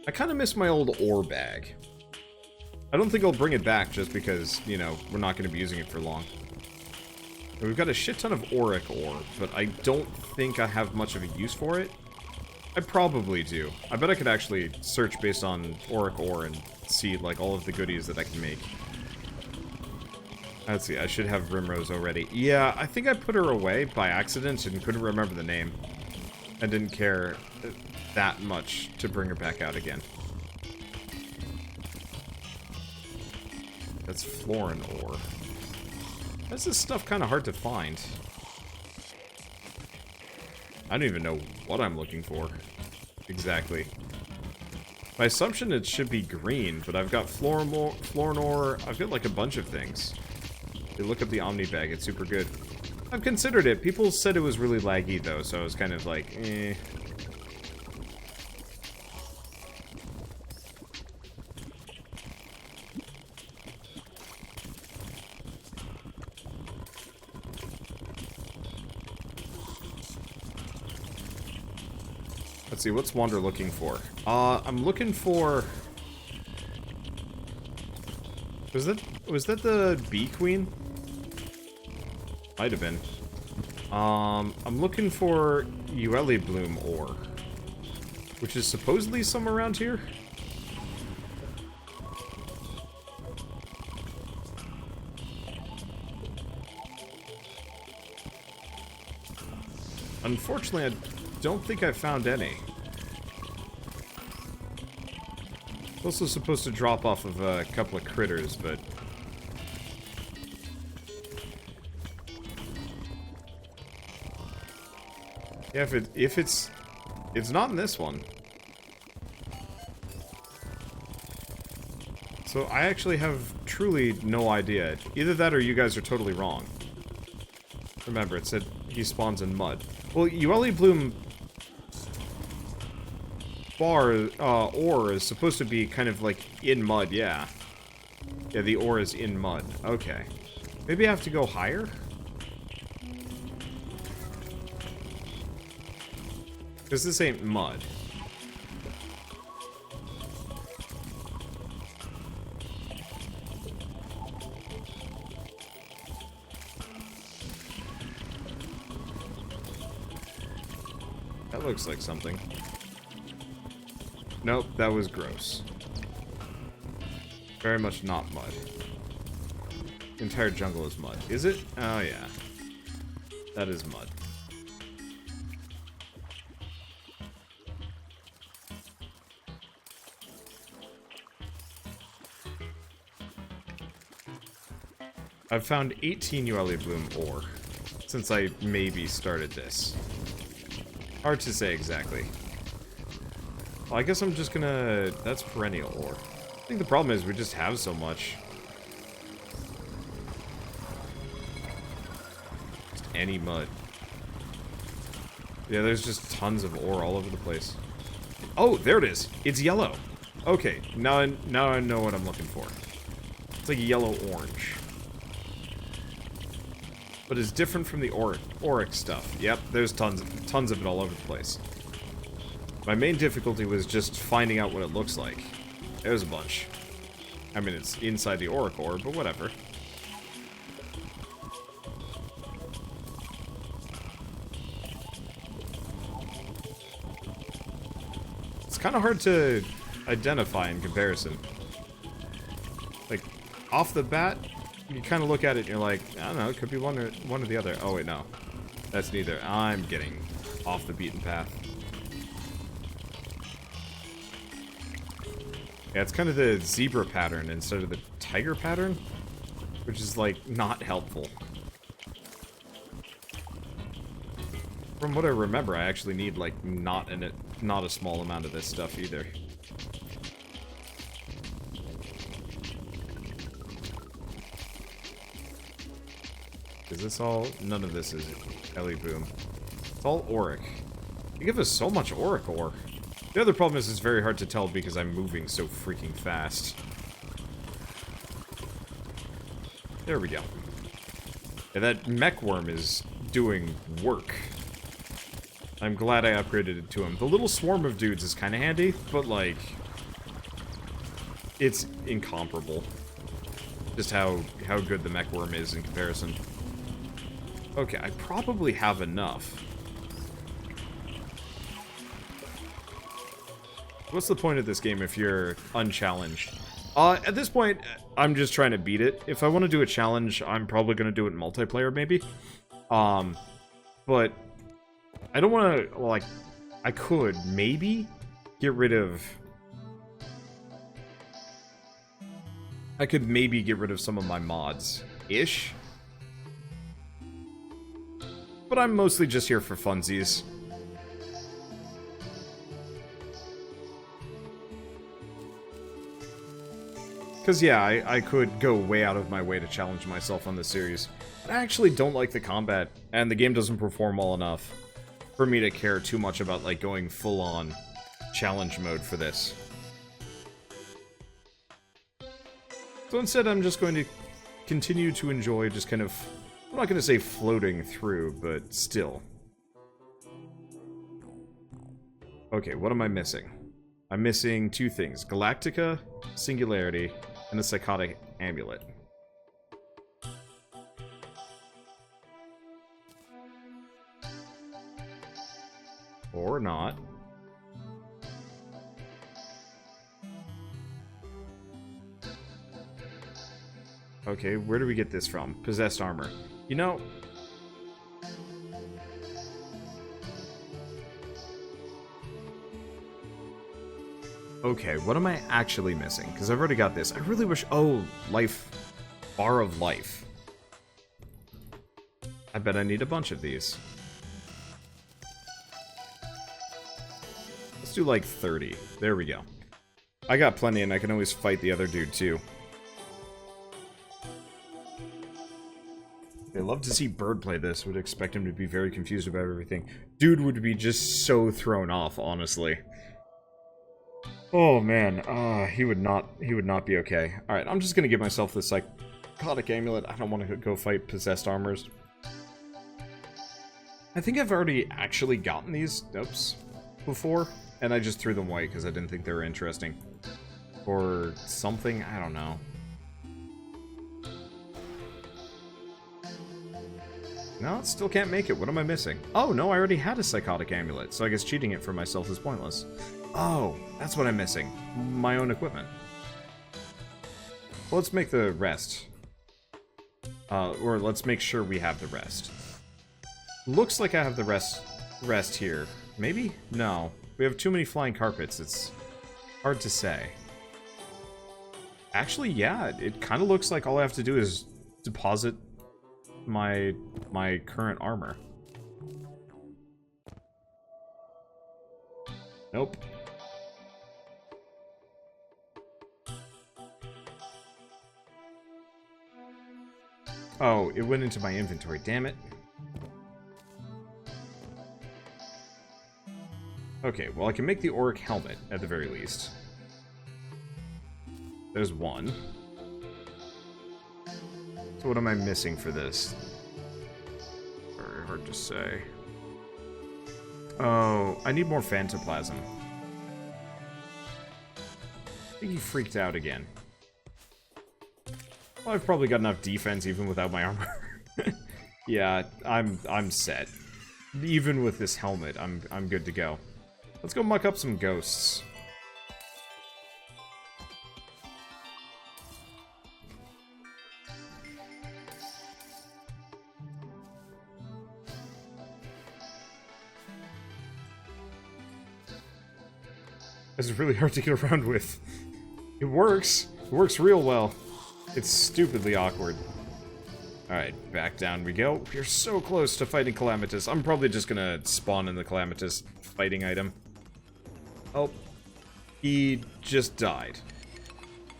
I kind of miss my old ore bag. I don't think I'll bring it back just because, you know, we're not going to be using it for long. And we've got a shit ton of auric ore, but I don't think I have much of a use for it. I probably do. I bet I could actually search based on auric ore and see, like, all of the goodies that I can make. Let's see, I should have Rimrose already. Yeah, I think I put her away by accident and couldn't remember the name. I didn't care that much to bring her back out again. That's Florin ore. That's this stuff kind of hard to find. I don't even know what I'm looking for. Exactly. My assumption it should be green, but I've got Florin ore. I've got like a bunch of things. You look up the Omni bag, it's super good. I've considered it. People said it was really laggy though, so I was kind of like, eh. Let's see, what's Wander looking for? I'm looking for... Was that the bee queen? Might have been. I'm looking for Ula Bloom ore, which is supposedly somewhere around here. Unfortunately, I don't think I found any. It's also supposed to drop off of a couple of critters, but... yeah, if it's not in this one. So I actually have truly no idea. Either that or you guys are totally wrong. Remember, it said he spawns in mud. Well, Ula Bloom ore is supposed to be kind of like in mud, yeah. Yeah, the ore is in mud. Okay. Maybe I have to go higher? Because this ain't mud. That looks like something. Nope, that was gross. Very much not mud. The entire jungle is mud. Is it? Oh yeah. That is mud. I've found 18 Ula Bloom ore since I maybe started this. Hard to say exactly. Well, I guess I'm just gonna... that's perennial ore. I think the problem is we just have so much. Just any mud. Yeah, there's just tons of ore all over the place. Oh, there it is! It's yellow! Okay, now I know what I'm looking for. It's like yellow-orange. But it's different from the auric stuff. Yep, there's tons of it all over the place. My main difficulty was just finding out what it looks like. There's a bunch. I mean, it's inside the auric ore, but whatever. It's kind of hard to identify in comparison. Like, off the bat, you kind of look at it and you're like, I don't know, it could be one or the other. Oh, wait, no. That's neither. I'm getting off the beaten path. Yeah, it's kind of the zebra pattern instead of the tiger pattern, which is, like, not helpful. From what I remember, I actually need, like, not a small amount of this stuff either. Is this all? None of this is Ula Bloom. It's all auric. You give us so much auric ore. The other problem is it's very hard to tell because I'm moving so freaking fast. There we go. Yeah, that mech worm is doing work. I'm glad I upgraded it to him. The little swarm of dudes is kind of handy, but like, it's incomparable. Just how good the mech worm is in comparison. Okay, I probably have enough. What's the point of this game if you're unchallenged? At this point, I'm just trying to beat it. If I want to do a challenge, I'm probably going to do it in multiplayer, maybe. But I don't want to, like, I could maybe get rid of... I could maybe get rid of some of my mods-ish. But I'm mostly just here for funsies. Because, yeah, I could go way out of my way to challenge myself on this series. But I actually don't like the combat, and the game doesn't perform well enough for me to care too much about, like, going full-on challenge mode for this. So instead, I'm just going to continue to enjoy just kind of... I'm not going to say floating through, but still. Okay, what am I missing? I'm missing two things. Galactica, Singularity, and a Psychotic Amulet. Or not. Okay, where do we get this from? Possessed armor. You know... Okay, what am I actually missing? Because I've already got this. I really wish... Oh, life. Bar of life. I bet I need a bunch of these. Let's do like 30. There we go. I got plenty and I can always fight the other dude too. I love to see Bird play this. Would expect him to be very confused about everything. Dude would be just so thrown off, honestly. Oh man, he would not be okay. Alright, I'm just gonna give myself this Psychotic Amulet. I don't want to go fight Possessed Armors. I think I've already actually gotten these dopes before, and I just threw them away because I didn't think they were interesting. Or something, I don't know. No, still can't make it. What am I missing? Oh, no, I already had a Psychotic Amulet, so I guess cheating it for myself is pointless. Oh, that's what I'm missing. My own equipment. Well, let's make the rest. Or let's make sure we have the rest. Looks like I have the rest here. Maybe? No. We have too many flying carpets. It's hard to say. Actually, yeah, it kind of looks like all I have to do is deposit my current armor. Nope. Oh, it went into my inventory, damn it. Okay, well I can make the auric helmet, at the very least. There's one. So what am I missing for this? Very hard to say. Oh, I need more phantoplasm. I think he freaked out again. Well, I've probably got enough defense even without my armor. Yeah, I'm set. Even with this helmet, I'm good to go. Let's go muck up some ghosts. This is really hard to get around with. It works. It works real well. It's stupidly awkward. Alright, back down we go. We're so close to fighting Calamitas. I'm probably just gonna spawn in the Calamitas fighting item. Oh. He just died.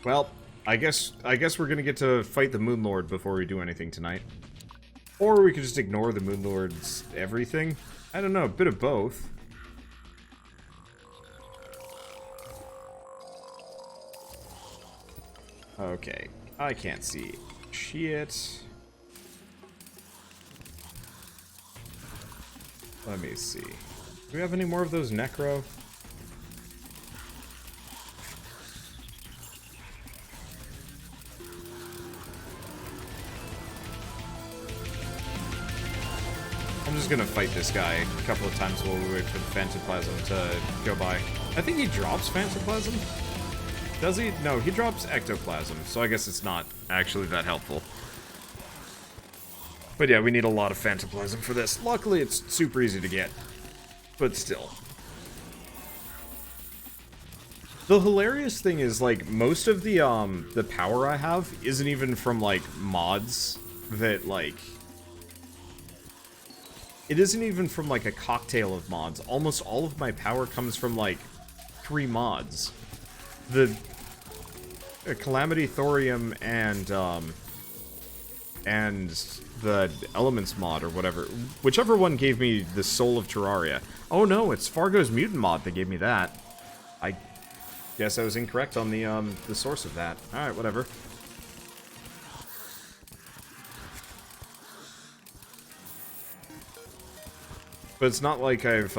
Well, I guess we're gonna get to fight the Moonlord before we do anything tonight. Or we could just ignore the Moonlord's everything. I don't know, a bit of both. Okay, I can't see shit. Let me see. Do we have any more of those Necro? just gonna fight this guy a couple of times while we wait for the Phantoplasm to go by. I think he drops Phantoplasm. Does he? No, he drops Ectoplasm, so I guess it's not actually that helpful. But yeah, we need a lot of Phantoplasm for this. Luckily, it's super easy to get, but still. The hilarious thing is, like, most of the power I have isn't even from, like, mods that, like... It isn't even from, like, a cocktail of mods. Almost all of my power comes from, like, 3 mods. The Calamity, Thorium, and the Elements mod, or whatever. Whichever one gave me the Soul of Terraria. Oh no, it's Fargo's Mutant mod that gave me that. I guess I was incorrect on the source of that. Alright, whatever. But it's not like I've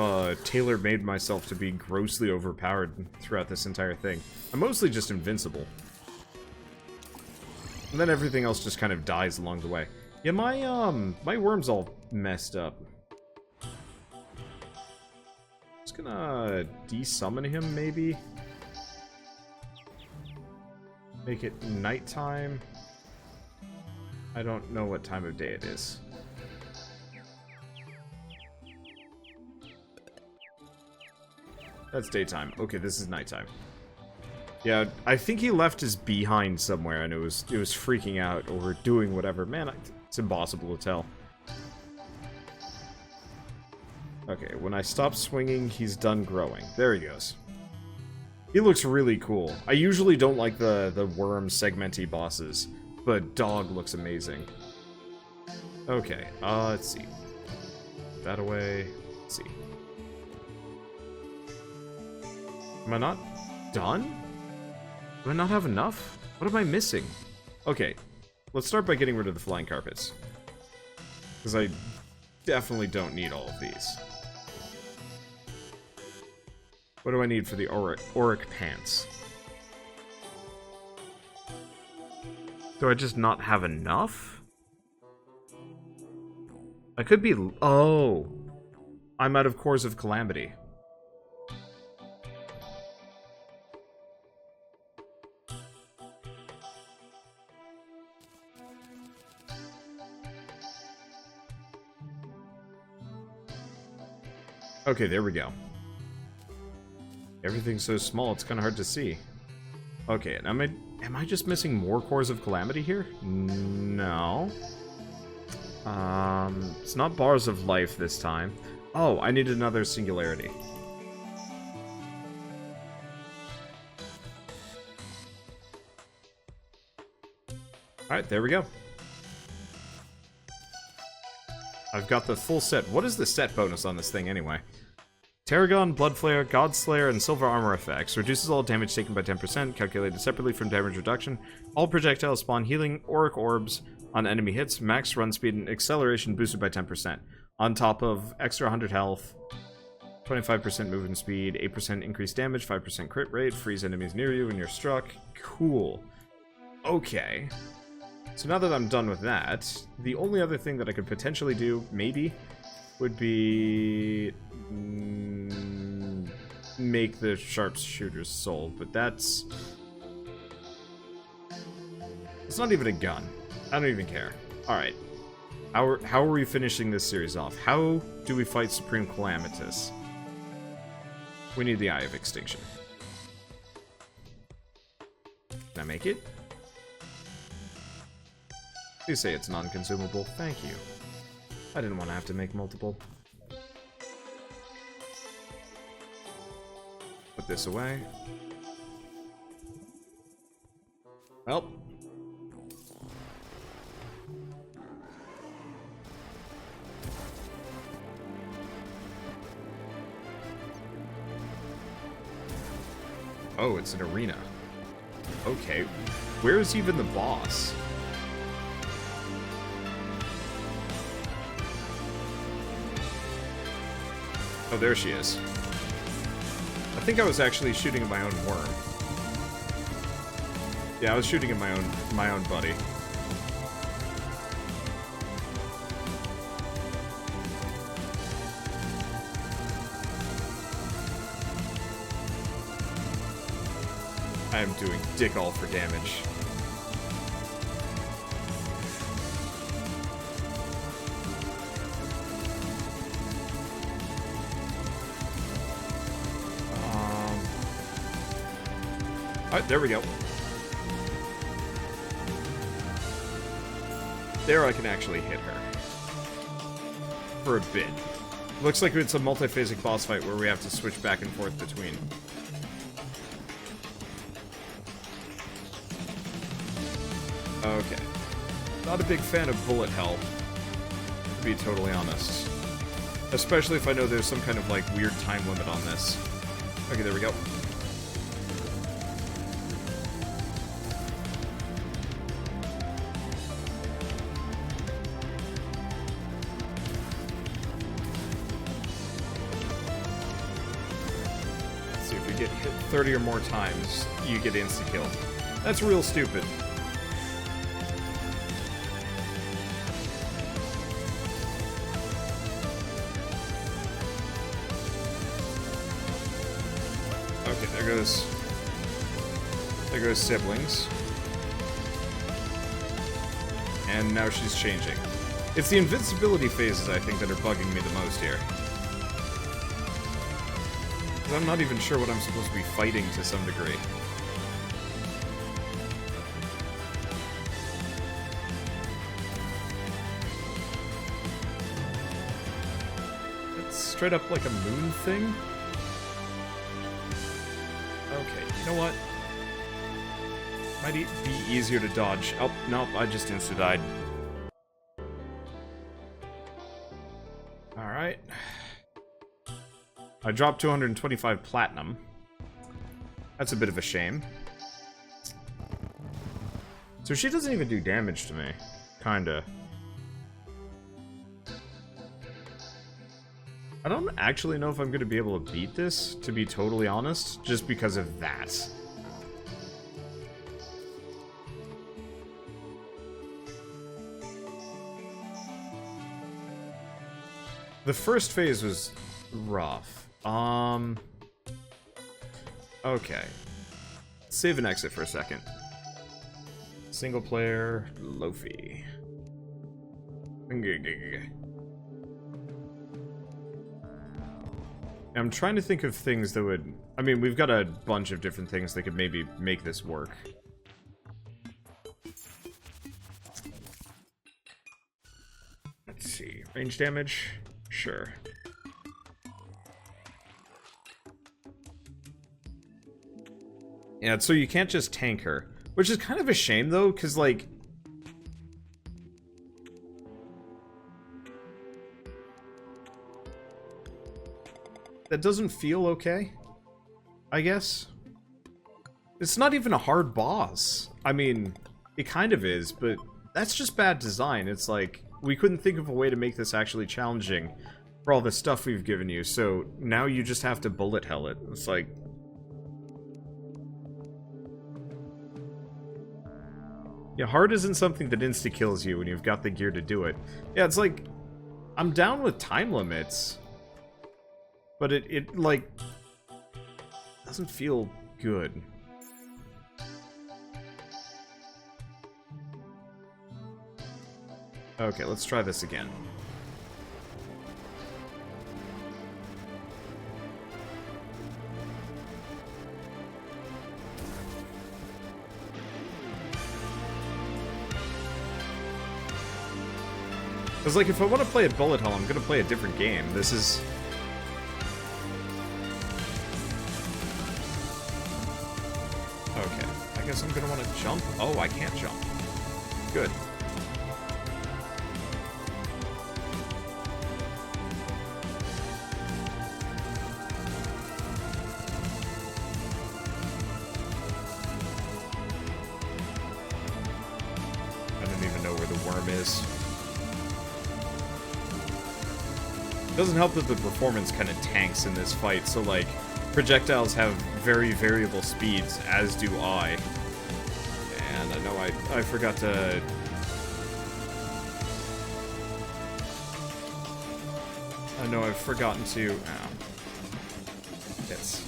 tailor-made myself to be grossly overpowered throughout this entire thing. I'm mostly just invincible. And then everything else just kind of dies along the way. Yeah, my worm's all messed up. Just gonna de-summon him, maybe? Make it nighttime? I don't know what time of day it is. That's daytime. Okay, this is nighttime. Yeah, I think he left his behind somewhere and it was freaking out or doing whatever. Man, it's impossible to tell. Okay, when I stop swinging, he's done growing. There he goes. He looks really cool. I usually don't like the worm segmenty bosses, but dog looks amazing. Okay, let's see. Put that away. Let's see. Am I not done? Do I not have enough? What am I missing? Okay, let's start by getting rid of the flying carpets. Because I definitely don't need all of these. What do I need for the auric pants? Do I just not have enough? I could be... Oh! I'm out of Cores of Calamity. Okay, there we go. Everything's so small, it's kind of hard to see. Okay, and am I just missing more Cores of Calamity here? No. It's not Bars of Life this time. Oh, I need another Singularity. Alright, there we go. I've got the full set. What is the set bonus on this thing, anyway? Tarragon, Bloodflare, Godslayer, and Silver Armor effects. Reduces all damage taken by 10%, calculated separately from damage reduction. All projectiles spawn healing auric orbs on enemy hits. Max run speed and acceleration boosted by 10%. On top of extra 100 health, 25% movement speed, 8% increased damage, 5% crit rate, freeze enemies near you when you're struck. Cool. Okay. So now that I'm done with that, the only other thing that I could potentially do, maybe, would be... make the sharpshooter's soul, but that's... It's not even a gun. I don't even care. Alright. How are we finishing this series off? How do we fight Supreme Calamitas? We need the Eye of Extinction. Can I make it? Please say it's non-consumable. Thank you. I didn't want to have to make multiple. Put this away. Well. Oh, it's an arena. Okay. Where is even the boss? Oh, there she is. I think I was actually shooting at my own worm. Yeah, I was shooting at my own buddy. I am doing dick all for damage. Alright, there we go. There I can actually hit her. For a bit. Looks like it's a multi-phasic boss fight where we have to switch back and forth between. Okay. Not a big fan of bullet hell, to be totally honest. Especially if I know there's some kind of, like, weird time limit on this. Okay, there we go. Let's see, if we get hit 30 or more times, you get insta-kill. That's real stupid. Okay, there goes siblings. And now she's changing. It's the invincibility phases, I think, that are bugging me the most here. 'Cause I'm not even sure what I'm supposed to be fighting to some degree. It's straight up like a moon thing. Okay, you know what? Might be easier to dodge. Oh, nope, I just insta-died. Alright. I dropped 225 platinum. That's a bit of a shame. So she doesn't even do damage to me. Kinda. I don't actually know if I'm going to be able to beat this, to be totally honest, just because of that. The first phase was rough. Okay. Save and exit for a second. Single player, Lofi. I'm trying to think of things that would... I mean, we've got a bunch of different things that could maybe make this work. Let's see. Range damage? Sure. Yeah, so you can't just tank her. Which is kind of a shame, though, because, like... that doesn't feel okay, I guess. It's not even a hard boss. I mean, it kind of is, but that's just bad design. It's like, we couldn't think of a way to make this actually challenging for all the stuff we've given you, so now you just have to bullet hell it. It's like... yeah, hard isn't something that insta-kills you when you've got the gear to do it. Yeah, it's like, I'm down with time limits. But it like, doesn't feel good. Okay, let's try this again. Because, like, if I want to play at bullet hell, I'm gonna play a different game. This is... okay, I guess I'm gonna want to jump. Oh, I can't jump. Good. I don't even know where the worm is. It doesn't help that the performance kind of tanks in this fight, so, like, projectiles have very variable speeds, as do I. And I know I forgot to... I know I've forgotten to... oh. Yes.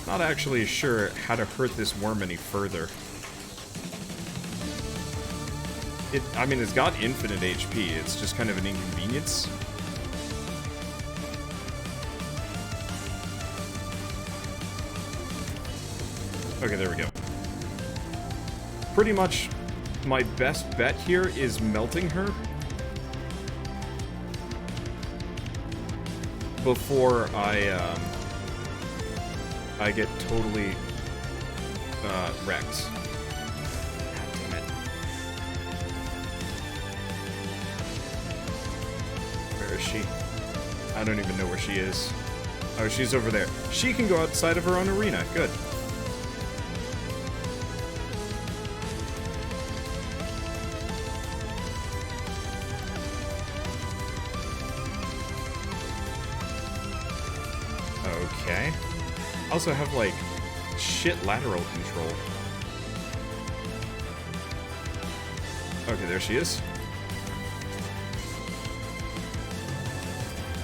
Not actually sure how to hurt this worm any further. I mean, it's got infinite HP, it's just kind of an inconvenience. Okay, there we go. Pretty much my best bet here is melting her before I get totally wrecked. God damn it. Where is she? I don't even know where she is. Oh, she's over there. She can go outside of her own arena. Good. Okay. I also have, like, shit lateral control. Okay, there she is.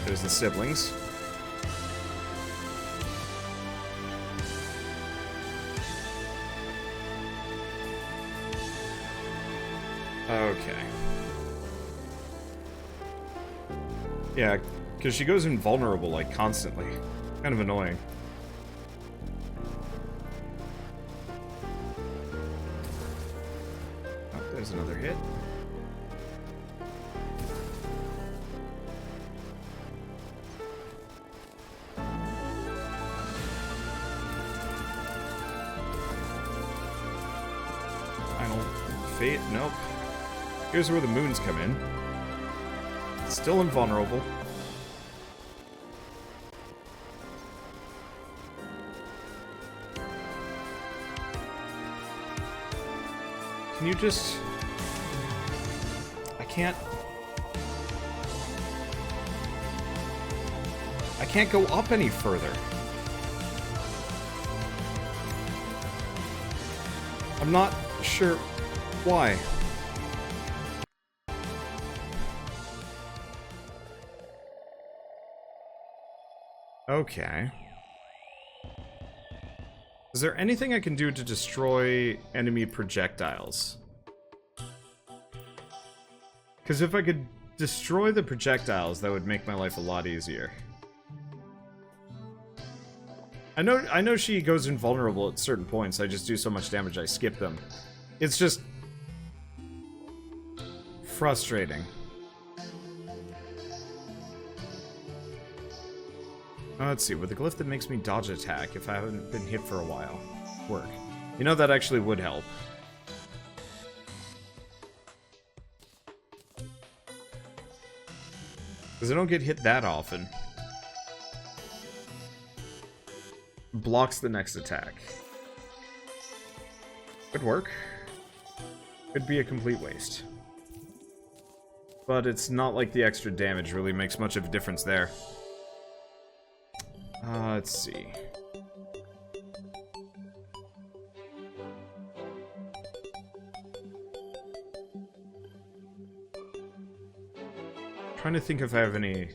There's the siblings. Okay. Yeah, because she goes invulnerable, like, constantly. Kind of annoying. Oh, there's another hit. Final fate? Nope. Here's where the moons come in. Still invulnerable. Can you just... I can't go up any further. I'm not sure why. Okay. Is there anything I can do to destroy enemy projectiles? Because if I could destroy the projectiles, that would make my life a lot easier. I know she goes invulnerable at certain points. I just do so much damage I skip them. It's just frustrating. Let's see, with the glyph that makes me dodge attack if I haven't been hit for a while. Work. You know, that actually would help. Because I don't get hit that often. Blocks the next attack. Good work. Could be a complete waste. But it's not like the extra damage really makes much of a difference there. Let's see. Trying to think if I have any...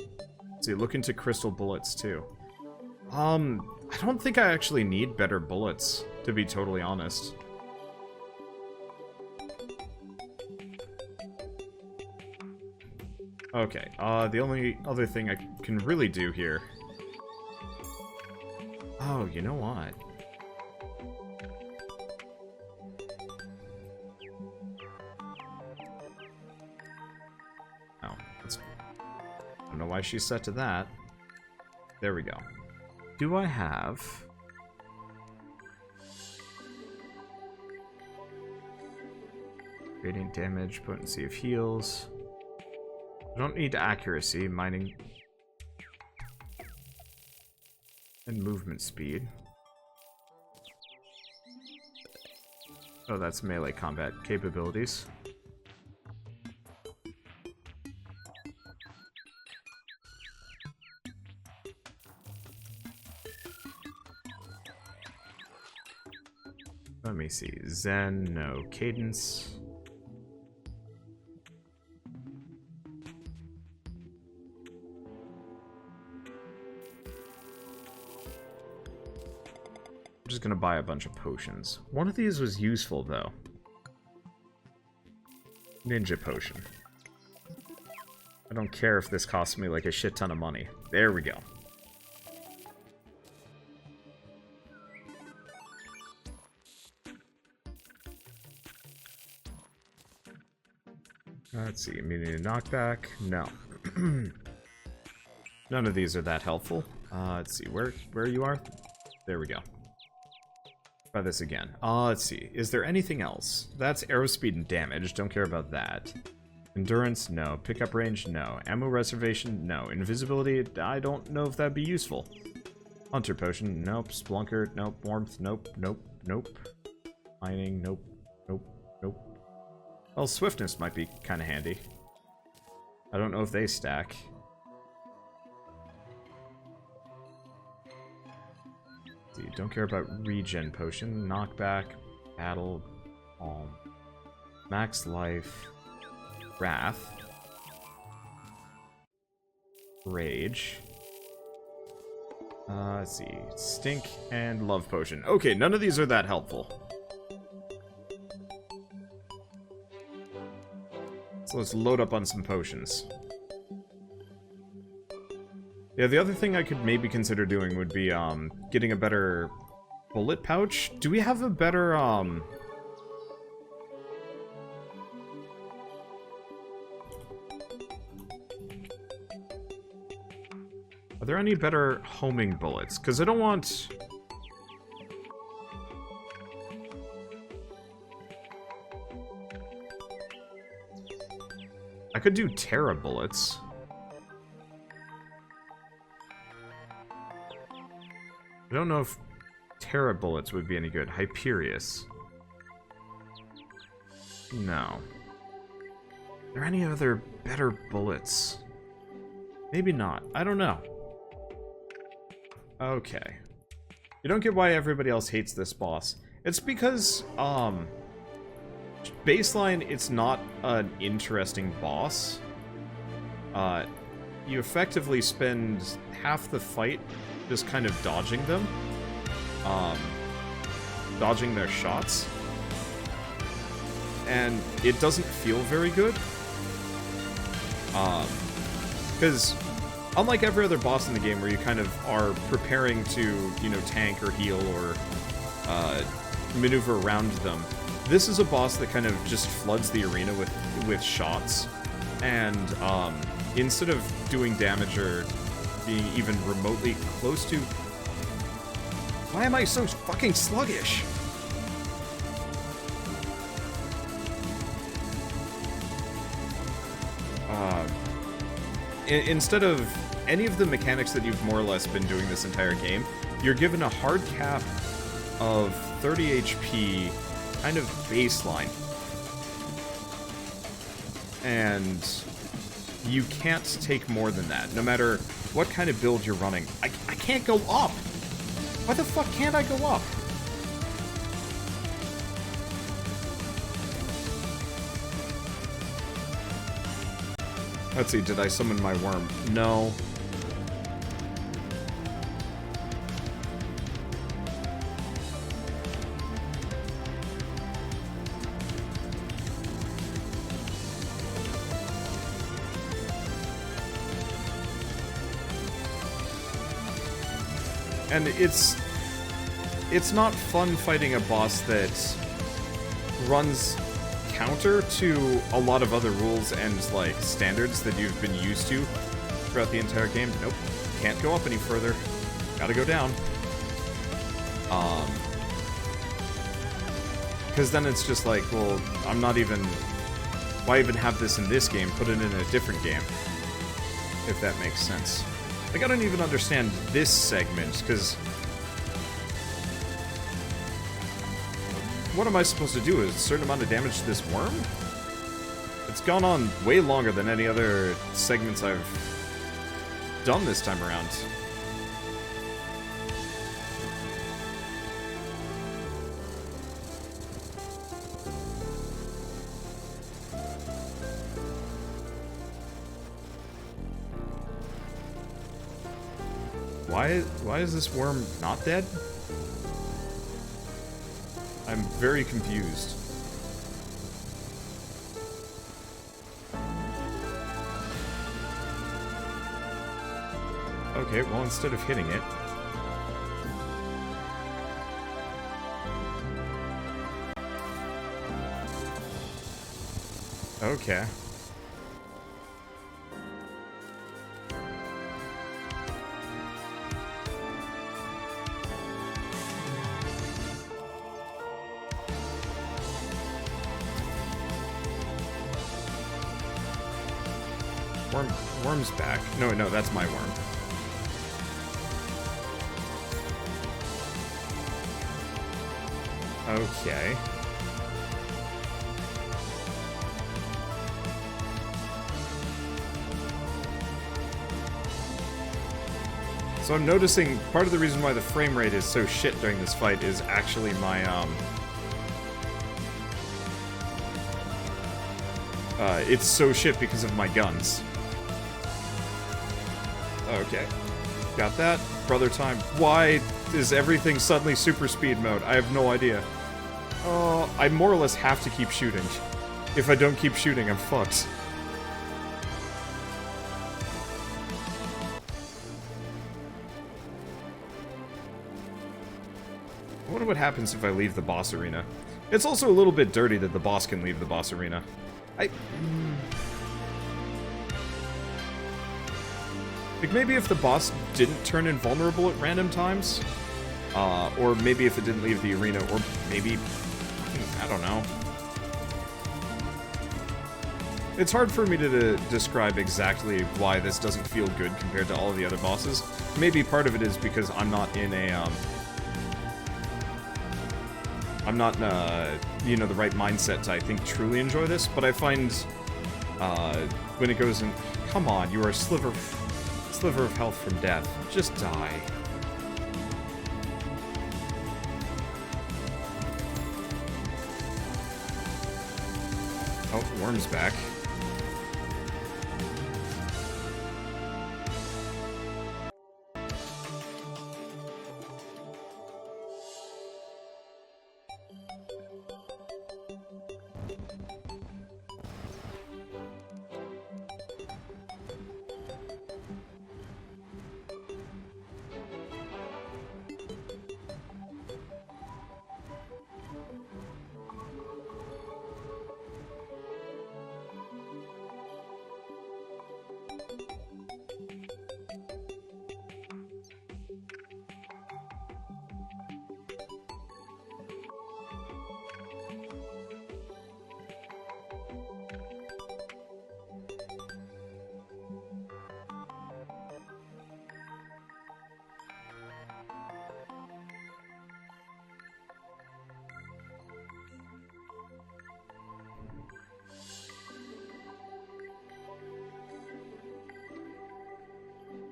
Let's see, look into crystal bullets too. I don't think I actually need better bullets, to be totally honest. Okay, the only other thing I can really do here... Oh, you know what? Oh, that's... I don't know why she's set to that. There we go. Do I have... Radiant damage, potency of heals. I don't need accuracy, mining... and movement speed. Oh, that's melee combat capabilities. Let me see. Zen, no. Cadence. just gonna buy a bunch of potions. One of these was useful, though. Ninja potion. I don't care if this costs me, like, a shit ton of money. There we go. Let's see, immunity to knockback. No. None of these are that helpful. Let's see, where you are? There we go. Try this again. Let's see, is there anything else? That's arrow speed and damage, don't care about that. Endurance, no. Pickup range, no. Ammo reservation, no. Invisibility, I don't know if that'd be useful. Hunter potion, nope. Splunker, nope. Warmth, nope, nope, nope. Mining, nope, nope, nope. Well, swiftness might be kind of handy. I don't know if they stack. See, don't care about regen potion, knockback, battle, max life, wrath, rage. Let's see, stink and love potion. Okay, none of these are that helpful. So let's load up on some potions. Yeah, the other thing I could maybe consider doing would be, getting a better bullet pouch. Do we have a better, Are there any better homing bullets? Because I don't want... I could do Terra bullets. I don't know if Terra bullets would be any good. Hyperius. No. Are there any other better bullets? Maybe not. I don't know. Okay. You don't get why everybody else hates this boss. It's because, baseline, it's not an interesting boss. You effectively spend half the fight just kind of dodging them. Dodging their shots. And it doesn't feel very good. Because unlike every other boss in the game where you kind of are preparing to, you know, tank or heal or maneuver around them, this is a boss that kind of just floods the arena with shots. And instead of doing damage or being even remotely close to... Why am I so fucking sluggish? Instead of any of the mechanics that you've more or less been doing this entire game, you're given a hard cap of 30 HP, kind of baseline. And you can't take more than that, no matter what kind of build you're running. I can't go up! Why the fuck can't I go up? Let's see, did I summon my worm? No. And it's not fun fighting a boss that runs counter to a lot of other rules and, like, standards that you've been used to throughout the entire game. Nope. Can't go up any further. Gotta go down. Because then it's just like, well, I'm not even... Why even have this in this game? Put it in a different game. If that makes sense. Like, I don't even understand this segment, because... What am I supposed to do? A certain amount of damage to this worm? It's gone on way longer than any other segments I've done this time around. Why is this worm not dead? I'm very confused. Okay, well, instead of hitting it... Okay. Worm's back. No, that's my worm. Okay. So I'm noticing part of the reason why the frame rate is so shit during this fight is actually my, it's so shit because of my guns. Okay. Got that. Brother time. Why is everything suddenly super speed mode? I have no idea. I more or less have to keep shooting. If I don't keep shooting, I'm fucked. I wonder what happens if I leave the boss arena. It's also a little bit dirty that the boss can leave the boss arena. Like, maybe if the boss didn't turn invulnerable at random times, or maybe if it didn't leave the arena, or maybe, I don't know. It's hard for me to describe exactly why this doesn't feel good compared to all of the other bosses. Maybe part of it is because I'm not in a, I'm not in you know, the right mindset to, I think, truly enjoy this, but I find, when it goes in, come on, you are a sliver of health from death. Just die. Oh, Worm's back.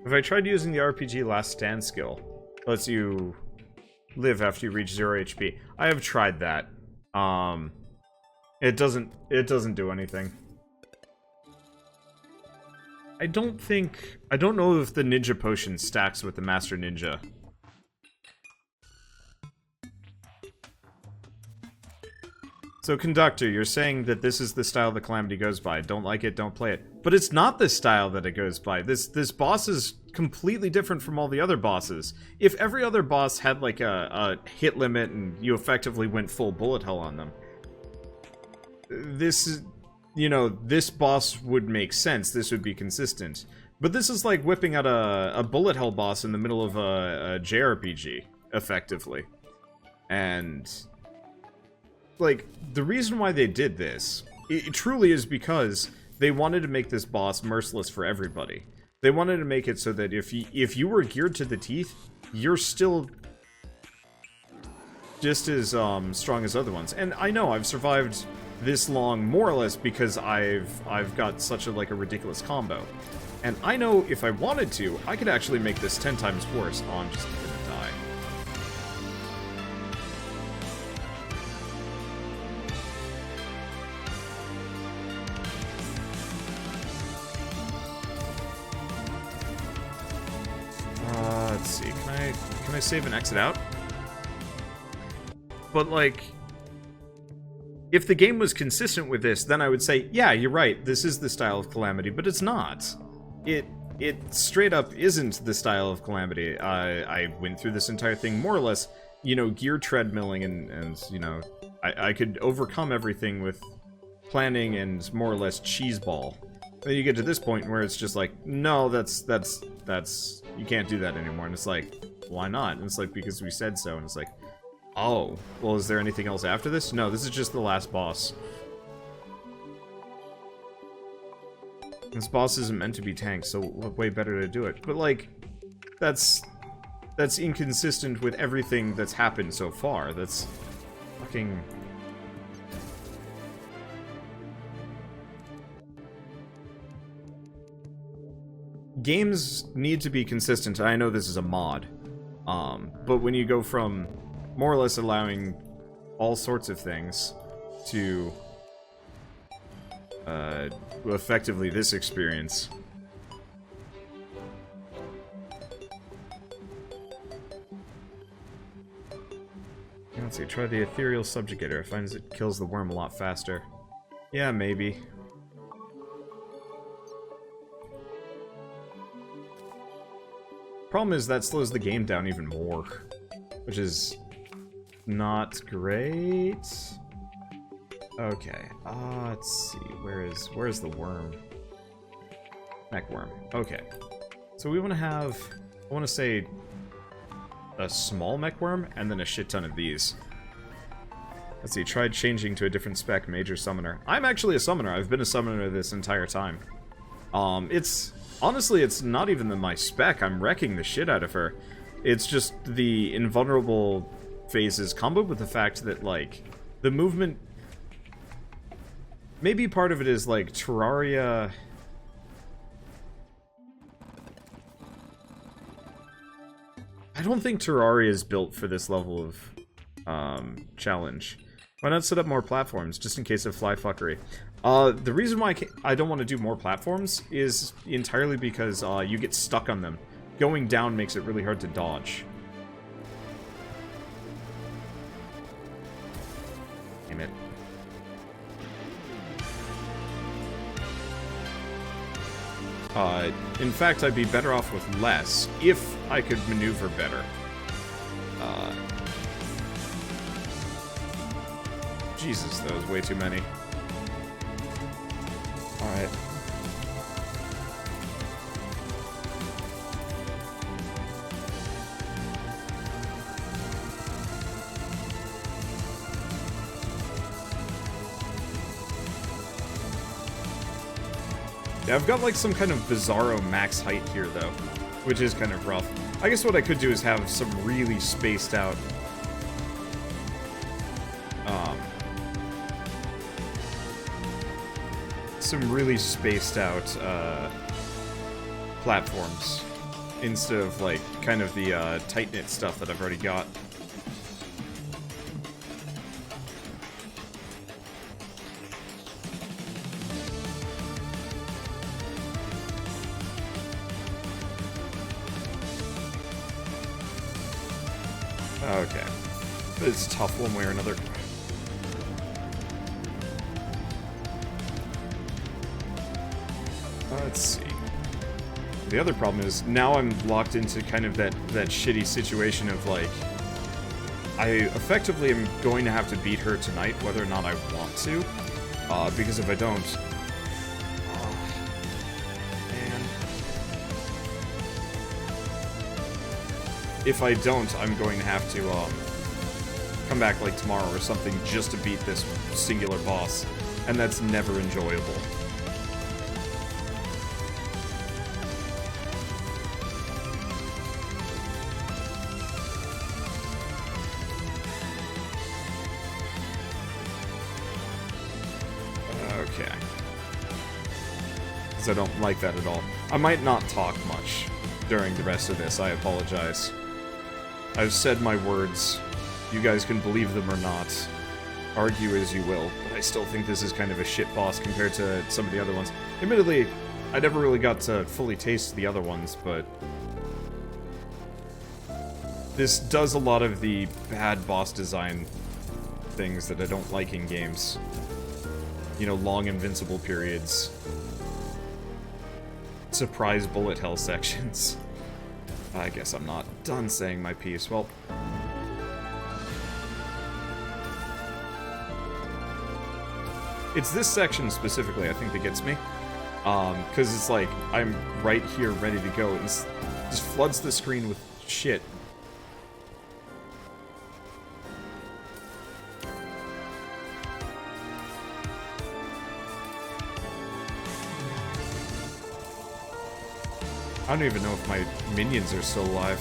If I tried using the RPG Last Stand skill, lets you live after you reach 0 HP. I have tried that. It doesn't do anything. I don't know if the Ninja Potion stacks with the Master Ninja. So, Conductor, you're saying that this is the style the Calamity goes by. Don't like it, don't play it. But it's not the style that it goes by. This boss is completely different from all the other bosses. If every other boss had, like, a hit limit and you effectively went full bullet hell on them, this is, you know, this boss would make sense. This would be consistent. But this is like whipping out a bullet hell boss in the middle of a JRPG, effectively. And... like, the reason why they did this, it truly is because they wanted to make this boss merciless for everybody. They wanted to make it so that if you were geared to the teeth, you're still just as strong as other ones. And I know I've survived this long more or less because I've got such a ridiculous combo. And I know if I wanted to, I could actually make this 10 times worse. Oh, I'm just gonna die. Let's see, can I save and exit out? But, like, if the game was consistent with this, then I would say, yeah, you're right, this is the style of Calamity, but it's not. It straight up isn't the style of Calamity. I went through this entire thing more or less, you know, gear treadmilling and you know, I could overcome everything with planning and more or less cheeseball. Then you get to this point where it's just like, no, that's you can't do that anymore. And it's like, why not? And it's like, because we said so. And it's like, oh, well, is there anything else after this? No, this is just the last boss. This boss isn't meant to be tanked, so what way better to do it? But like, that's inconsistent with everything that's happened so far. That's fucking... Games need to be consistent. I know this is a mod, but when you go from more or less allowing all sorts of things to effectively this experience. Let's see, try the ethereal subjugator. It finds it kills the worm a lot faster. Yeah, maybe. Problem is that slows the game down even more, which is not great. Okay, let's see, where's the worm? Mech worm. Okay, so we want to have, I want to say, a small mech worm and then a shit ton of these. Let's see, tried changing to a different spec, major summoner. I'm actually a summoner. I've been a summoner this entire time. Honestly, it's not even my spec. I'm wrecking the shit out of her. It's just the invulnerable phases comboed with the fact that, like, the movement... Maybe part of it is, like, Terraria... I don't think Terraria is built for this level of challenge. Why not set up more platforms, just in case of fly fuckery? The reason why I don't want to do more platforms is entirely because you get stuck on them. Going down makes it really hard to dodge. Damn it. In fact, I'd be better off with less if I could maneuver better. Jesus, that was way too many. Alright. Yeah, I've got like some kind of bizarro max height here though, which is kind of rough. I guess what I could do is have some really spaced out platforms instead of like kind of the tight-knit stuff that I've already got. Okay. But it's tough one way or another. Let's see. The other problem is, now I'm locked into kind of that shitty situation of, like, I effectively am going to have to beat her tonight, whether or not I want to. Because if I don't... Oh, man. If I don't, I'm going to have to, come back, like, tomorrow or something just to beat this singular boss. And that's never enjoyable. I don't like that at all. I might not talk much during the rest of this, I apologize. I've said my words. You guys can believe them or not. Argue as you will, but I still think this is kind of a shit boss compared to some of the other ones. Admittedly, I never really got to fully taste the other ones, but... this does a lot of the bad boss design things that I don't like in games. You know, long invincible periods. Surprise bullet hell sections. I guess I'm not done saying my piece. Well... It's this section specifically, I think, that gets me. Because it's like, I'm right here ready to go. It just floods the screen with shit. I don't even know if my minions are still alive.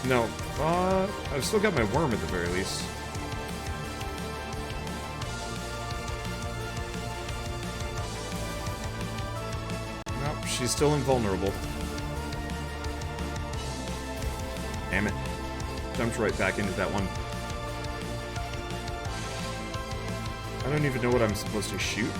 No, I've still got my worm at the very least. Nope, she's still invulnerable. Damn it. Jumped right back into that one. I don't even know what I'm supposed to shoot.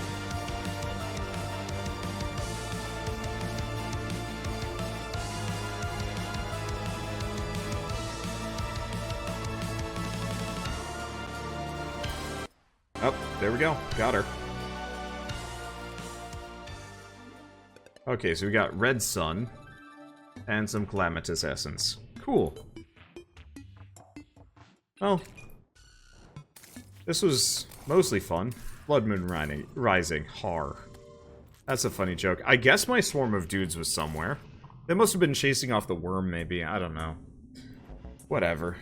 Oh, there we go. Got her. Okay, so we got red sun and some Calamitas essence. Cool. Well, this was mostly fun. Blood Moon Rising. Har. That's a funny joke. I guess my swarm of dudes was somewhere. They must have been chasing off the worm, maybe. I don't know. Whatever.